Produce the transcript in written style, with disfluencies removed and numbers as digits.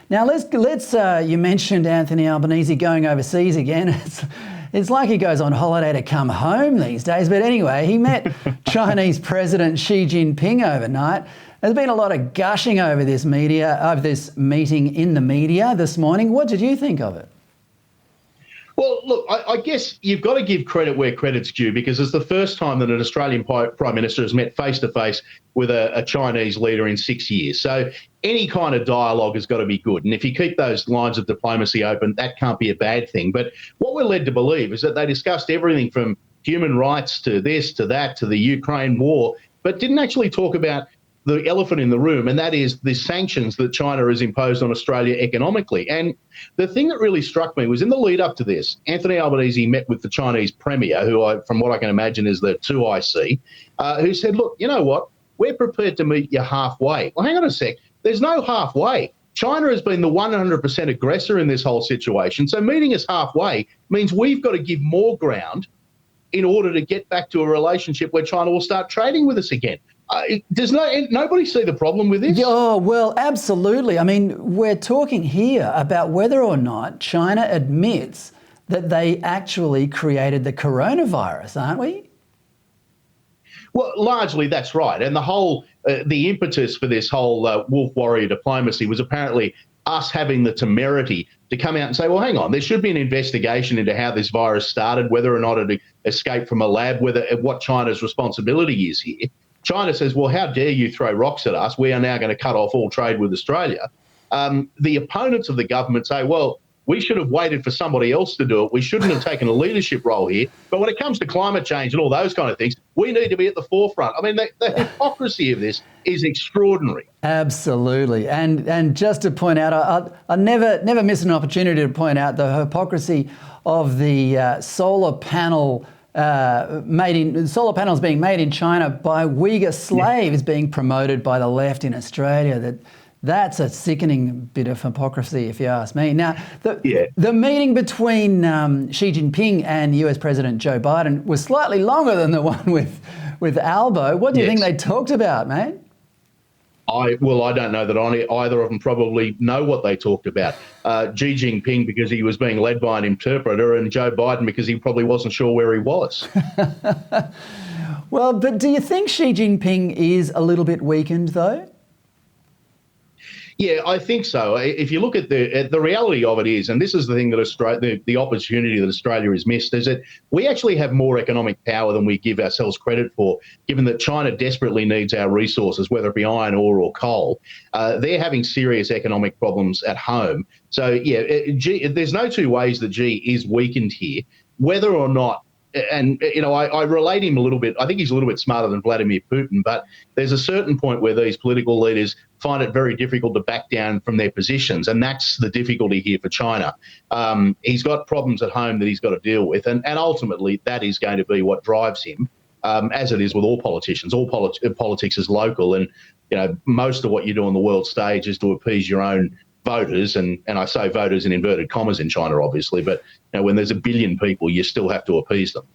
Now let's. You mentioned Anthony Albanese going overseas again. It's like he goes on holiday to come home these days. But anyway, he met Chinese President Xi Jinping overnight. There's been a lot of gushing over this meeting in the media this morning. What did you think of it? Well, look, I guess you've got to give credit where credit's due, because it's the first time that an Australian Prime Minister has met face-to-face with a Chinese leader in 6 years. So any kind of dialogue has got to be good. And if you keep those lines of diplomacy open, that can't be a bad thing. But what we're led to believe is that they discussed everything from human rights to this, to that, to the Ukraine war, but didn't actually talk about the elephant in the room, and that is the sanctions that China has imposed on Australia economically. And the thing that really struck me was in the lead up to this, Anthony Albanese met with the Chinese Premier, who, from what I can imagine, is the 2IC, who said, look, you know what, we're prepared to meet you halfway. Well, hang on a sec, there's no halfway. China has been the 100% aggressor in this whole situation, so meeting us halfway means we've got to give more ground in order to get back to a relationship where China will start trading with us again. Does nobody see the problem with this? Oh, well, absolutely. I mean, we're talking here about whether or not China admits that they actually created the coronavirus, aren't we? Well, largely that's right. And the whole, the impetus for this whole wolf warrior diplomacy was apparently us having the temerity to come out and say, well, hang on, there should be an investigation into how this virus started, whether or not it escaped from a lab, what China's responsibility is here. China says, well, how dare you throw rocks at us? We are now going to cut off all trade with Australia. The opponents of the government say, well, we should have waited for somebody else to do it. We shouldn't have taken a leadership role here. But when it comes to climate change and all those kind of things, we need to be at the forefront. I mean, the hypocrisy of this is extraordinary. Absolutely. And just to point out, I never miss an opportunity to point out the hypocrisy of the solar panels being made in China by Uyghur slaves being promoted by the left in Australia. That's a sickening bit of hypocrisy, if you ask me. Now, the meeting between Xi Jinping and US President Joe Biden was slightly longer than the one with Albo. What do you think they talked about, mate? I don't know that either of them probably know what they talked about. Xi Jinping because he was being led by an interpreter, and Joe Biden because he probably wasn't sure where he was. Well, but do you think Xi Jinping is a little bit weakened, though? Yeah, I think so. If you look at the reality of it is, and this is the thing that the opportunity that Australia has missed, is that we actually have more economic power than we give ourselves credit for, given that China desperately needs our resources, whether it be iron ore or coal. They're having serious economic problems at home. So, yeah, there's no two ways that Xi is weakened here. Whether or not, and, you know, I relate him a little bit. I think he's a little bit smarter than Vladimir Putin, but there's a certain point where these political leaders find it very difficult to back down from their positions, and that's the difficulty here for China. He's got problems at home that he's got to deal with, and ultimately that is going to be what drives him, as it is with all politicians. All politics is local, and, you know, most of what you do on the world stage is to appease your own voters, and I say voters in inverted commas in China, obviously, but you know, when there's 1 billion people, you still have to appease them.